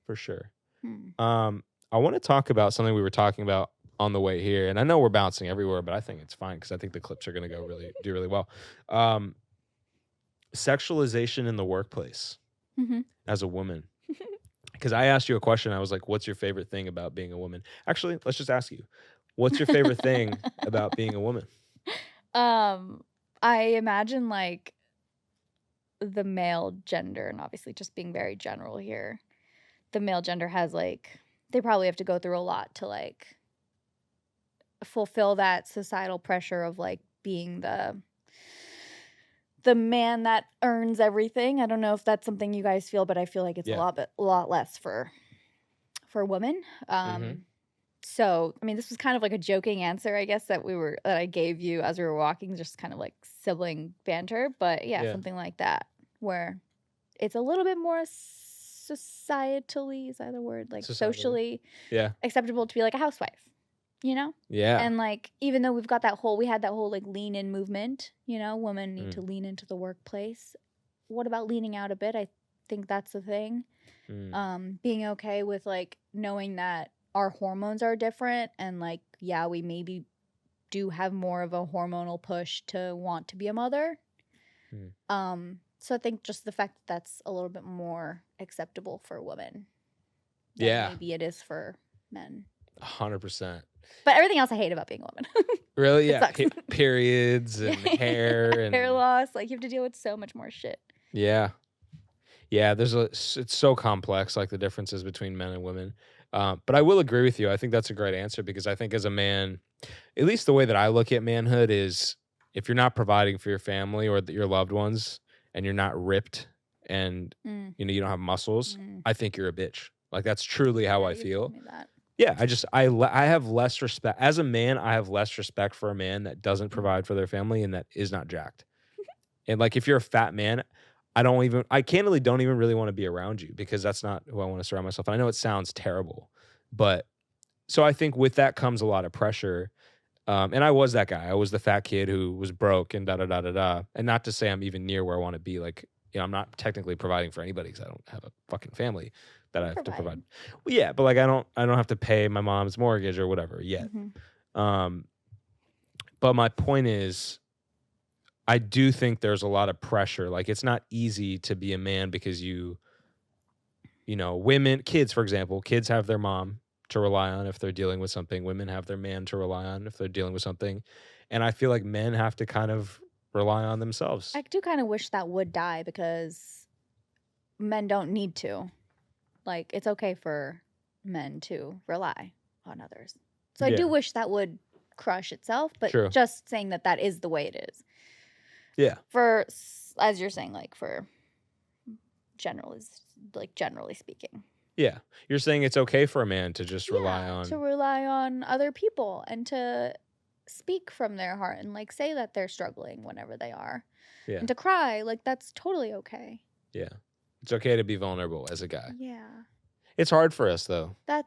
for sure. I want to talk about something we were talking about on the way here, and I know we're bouncing everywhere, but I think it's fine because I think the clips are going to do really well. Sexualization in the workplace as a woman. Because I asked you a question, I was like, "What's your favorite thing about being a woman?" Actually, let's just ask you, what's your favorite thing about being a woman? I imagine like the male gender, and obviously just being very general here, the male gender has like, they probably have to go through a lot to like fulfill that societal pressure of like being the man that earns everything. I don't know if that's something you guys feel, but I feel like it's a lot less for women. So, this was kind of like a joking answer, I guess, that I gave you as we were walking, just kind of like sibling banter. But yeah, something like that, where it's a little bit more societally, is that the word? Like socially acceptable to be like a housewife, Yeah. And like, even though we had that whole like lean in movement, women need to lean into the workplace. What about leaning out a bit? I think that's the thing. Being okay with like knowing that our hormones are different, and like, yeah, we maybe do have more of a hormonal push to want to be a mother. So I think just the fact that that's a little bit more acceptable for women than maybe it is for men. 100%. But everything else I hate about being a woman. Really? Yeah. Periods and hair and hair loss. Like, you have to deal with so much more shit. Yeah. Yeah. It's so complex, like the differences between men and women. But I will agree with you. I think that's a great answer, because I think as a man, at least the way that I look at manhood is, if you're not providing for your family or your loved ones, and you're not ripped and you don't have muscles, I think you're a bitch. Like, that's truly how I feel. Yeah, I have less respect as a man. I have less respect for a man that doesn't provide for their family and that is not jacked. And like, if you're a fat man, I candidly don't even really want to be around you, because that's not who I want to surround myself. And I know it sounds terrible, but so I think with that comes a lot of pressure. And I was that guy. I was the fat kid who was broke and da da da da da. And not to say I'm even near where I want to be, like I'm not technically providing for anybody because I don't have a fucking family that I have to provide. Providing. Well, yeah, but like I don't have to pay my mom's mortgage or whatever yet. But my point is, I do think there's a lot of pressure. Like it's not easy to be a man because women, kids, for example, kids have their mom to rely on if they're dealing with something. Women have their man to rely on if they're dealing with something. And I feel like men have to kind of rely on themselves. I do kind of wish that would die because men don't need to. Like, it's okay for men to rely on others. So I do wish that would crush itself, but True. just saying that is the way it is. Yeah. For, as you're saying, like for generally speaking. Yeah. You're saying it's okay for a man to just rely on other people and to speak from their heart and like say that they're struggling whenever they are. Yeah. And to cry, like that's totally okay. Yeah. It's okay to be vulnerable as a guy. Yeah. It's hard for us though. I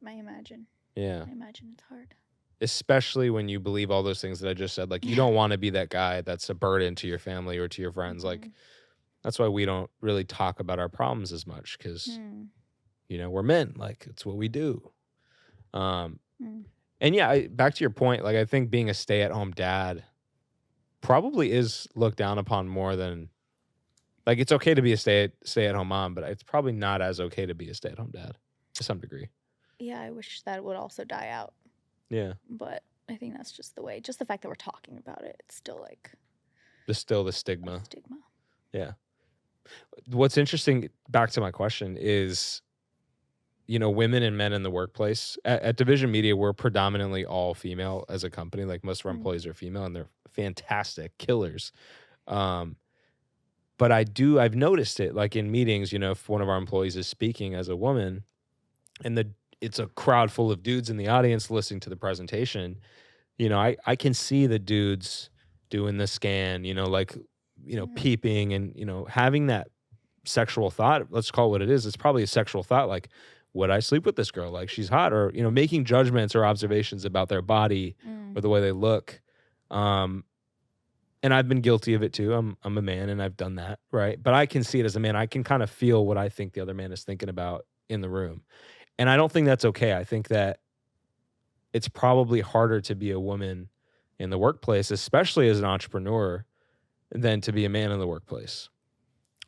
imagine. Yeah. I imagine it's hard. Especially when you believe all those things that I just said. Like you don't want to be that guy that's a burden to your family or to your friends. Like that's why we don't really talk about our problems as much because we're men. Like it's what we do. And yeah, back to your point, like I think being a stay-at-home dad probably is looked down upon more than, like it's okay to be a stay-at-home mom, but it's probably not as okay to be a stay-at-home dad to some degree. Yeah, I wish that would also die out. Yeah. But I think that's just the way. Just the fact that we're talking about it, it's still like... There's still the stigma. Stigma. Yeah. What's interesting, back to my question, is, women and men in the workplace. At Division Media, we're predominantly all female as a company. Like most of our employees are female, and they're fantastic killers. But I've noticed it, like in meetings, if one of our employees is speaking as a woman, and it's a crowd full of dudes in the audience listening to the presentation, I can see the dudes doing the scan, peeping and, having that sexual thought. Let's call it what it is. It's probably a sexual thought. Like, would I sleep with this girl? Like she's hot, or, making judgments or observations about their body or the way they look. And I've been guilty of it too. I'm a man and I've done that. Right. But I can see it as a man. I can kind of feel what I think the other man is thinking about in the room. And I don't think that's okay. I think that it's probably harder to be a woman in the workplace, especially as an entrepreneur, than to be a man in the workplace.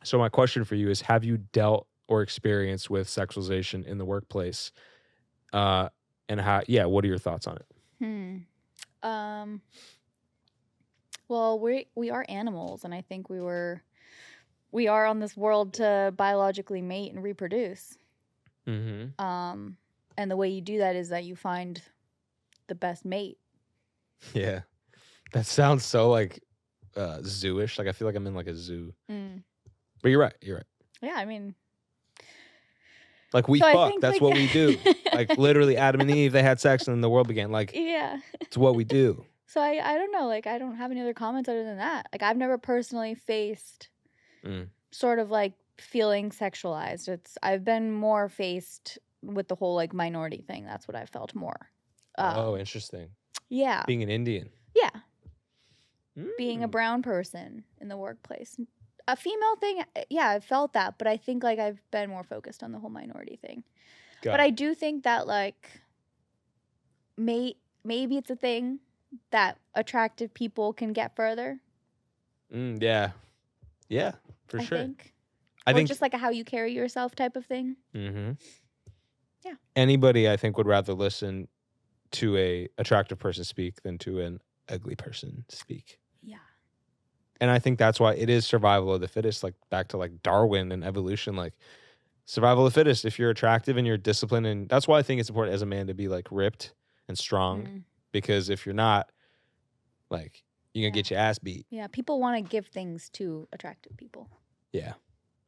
So my question for you is, have you dealt or experienced with sexualization in the workplace? And what are your thoughts on it? Well, we are animals, and I think we are on this world to biologically mate and reproduce. And the way you do that is that you find the best mate. Yeah. That sounds so like zoo-ish. Like I feel like I'm in like a zoo. But you're right. Yeah, I mean, like we fuck. That's what we do. Like literally Adam and Eve, they had sex and then the world began. Like it's what we do. So I don't know. Like I don't have any other comments other than that. Like I've never personally faced sort of like feeling sexualized. I've been more faced with the whole like minority thing. That's what I felt more. Oh, interesting. Yeah. Being an Indian. Yeah. Being a brown person in the workplace. A female thing, yeah, I've felt that, but I think like I've been more focused on the whole minority thing. But I do think that like maybe it's a thing that attractive people can get further. Yeah. Yeah, for sure. I think just like a how you carry yourself type of thing. Yeah. Anybody, I think, would rather listen to a attractive person speak than to an ugly person speak. Yeah. And I think that's why it is survival of the fittest, like back to like Darwin and evolution, like survival of the fittest. If you're attractive and you're disciplined, and that's why I think it's important as a man to be like ripped and strong, because if you're not, like, you're going to get your ass beat. Yeah. People want to give things to attractive people. Yeah.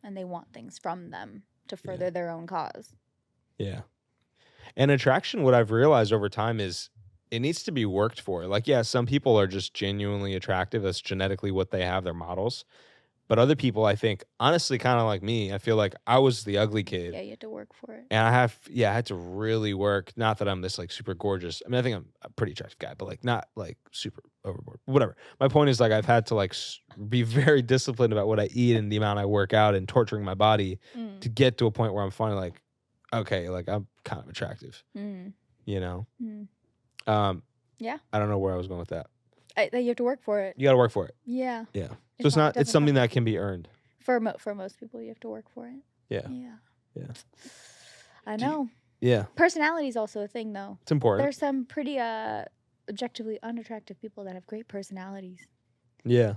And they want things from them to further their own cause. Yeah. And attraction, what I've realized over time is it needs to be worked for. Like, yeah, some people are just genuinely attractive. That's genetically what they have. They're models. But other people, I think, honestly, kind of like me, I feel like I was the ugly kid. Yeah, you have to work for it. And I had to really work. Not that I'm this like super gorgeous. I mean, I think I'm a pretty attractive guy, but like not like super overboard. Whatever. My point is like I've had to like be very disciplined about what I eat and the amount I work out and torturing my body to get to a point where I'm finally like, okay, like I'm kind of attractive. You know? Yeah. I don't know where I was going with that. You have to work for it. You got to work for it. Yeah. Yeah. So it's something that can be earned. For most people, you have to work for it. Yeah. Yeah. Yeah. I know. Yeah. Personality is also a thing, though. It's important. There's some pretty objectively unattractive people that have great personalities. Yeah.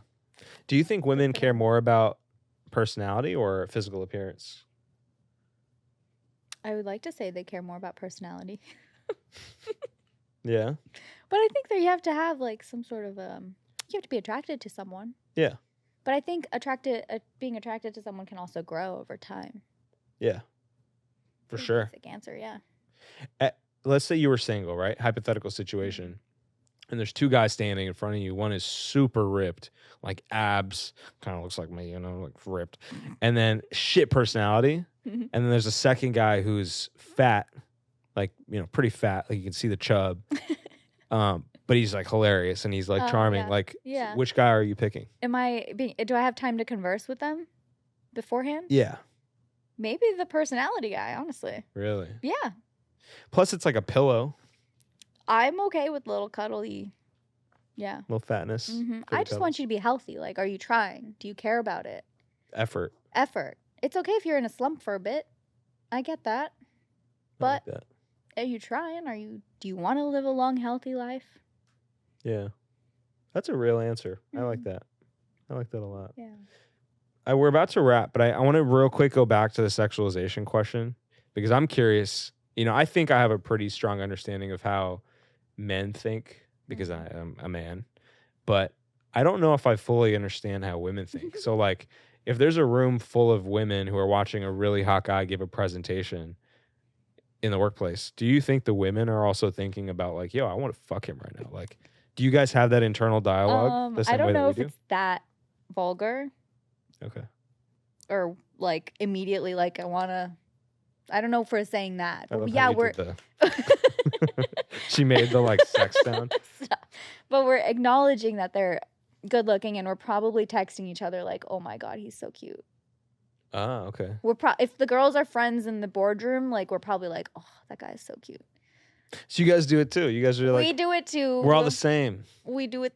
Do you think women care more about personality or physical appearance? I would like to say they care more about personality. Yeah. But I think that you have to have like some sort of you have to be attracted to someone. Yeah. But I think being attracted to someone can also grow over time. Yeah. For sure. Basic answer, yeah. Let's say you were single, right? Hypothetical situation. And there's two guys standing in front of you. One is super ripped, like abs, kind of looks like me, you know, like ripped. And then shit personality. And then there's a second guy who's fat, like, you know, pretty fat. Like you can see the chub. But he's like hilarious and he's like charming. Yeah. Like, yeah. Which guy are you picking? Do I have time to converse with them beforehand? Yeah. Maybe the personality guy, honestly. Really? Yeah. Plus, it's like a pillow. I'm okay with little cuddly. Yeah. Little fatness. I just want you to be healthy. Like, are you trying? Do you care about it? Effort. It's okay if you're in a slump for a bit. I get that. But like that. Are you trying? Do you want to live a long, healthy life? Yeah. That's a real answer. I like that. I like that a lot. Yeah. We're about to wrap, but I want to real quick go back to the sexualization question because I'm curious. You know, I think I have a pretty strong understanding of how men think because I am a man, but I don't know if I fully understand how women think. So like, if there's a room full of women who are watching a really hot guy give a presentation in the workplace, do you think the women are also thinking about like, yo, I want to fuck him right now? Like, do you guys have that internal dialogue? I don't know if it's that vulgar. Okay. Or like immediately, like I don't know if we're saying that. But she made the like sex sound. But we're acknowledging that they're good looking and we're probably texting each other like, oh my God, he's so cute. Ah, okay. If the girls are friends in the boardroom, like we're probably like, oh, that guy is so cute. So you guys do it too. You guys are like, we do it too. We're all the same. We do it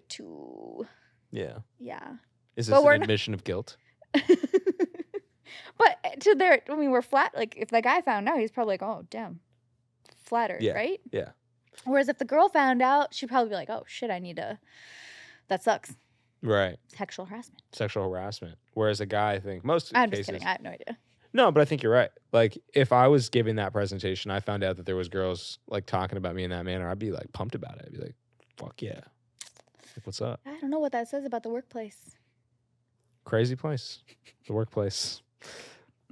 too. Yeah. Yeah. Is this an admission of guilt? But we're flat. Like if the guy found out, he's probably like, oh, damn. Flattered, right? Yeah. Whereas if the girl found out, she'd probably be like, oh shit, that sucks. Right. Sexual harassment. Whereas a guy, I think most I'm cases, just kidding. I have no idea. No, but I think you're right. Like if I was giving that presentation, I found out that there was girls like talking about me in that manner, I'd be like pumped about it. I'd be like, fuck yeah. Like, what's up? I don't know what that says about the workplace. Crazy place. The workplace.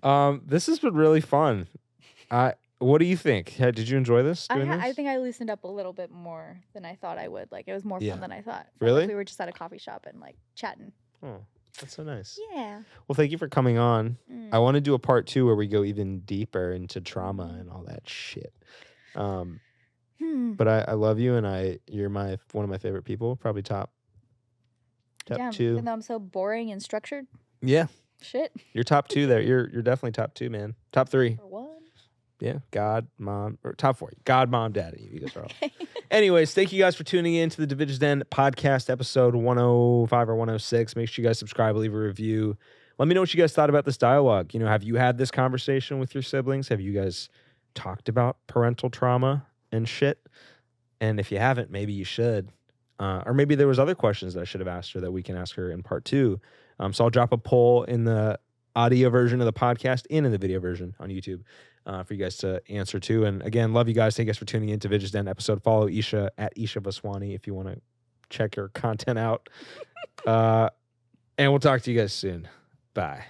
This has been really fun. What do you think? Did you enjoy this? I think I loosened up a little bit more than I thought I would. Like it was more fun than I thought. Really? Like we were just at a coffee shop and like chatting. Oh, that's so nice. Yeah. Well, thank you for coming on. I want to do a part 2 where we go even deeper into trauma and all that shit. But I love you and you're one of my favorite people. Probably top 2. Even though I'm so boring and structured. Yeah. Shit. You're top 2 there. You're definitely top 2, man. Top 3. For what? Yeah. God, mom, or top 4. God, mom, daddy. You guys are all. Anyways, thank you guys for tuning in to the Divijs Den podcast episode 105 or 106. Make sure you guys subscribe, leave a review. Let me know what you guys thought about this dialogue. You know, have you had this conversation with your siblings? Have you guys talked about parental trauma and shit? And if you haven't, maybe you should. Or maybe there was other questions that I should have asked her that we can ask her in part 2. So I'll drop a poll in the audio version of the podcast and in the video version on YouTube for you guys to answer to. And again, love you guys. Thank you guys for tuning in to Divijs Den episode. Follow Isha at Isha Vaswani if you want to check her content out. And we'll talk to you guys soon. Bye.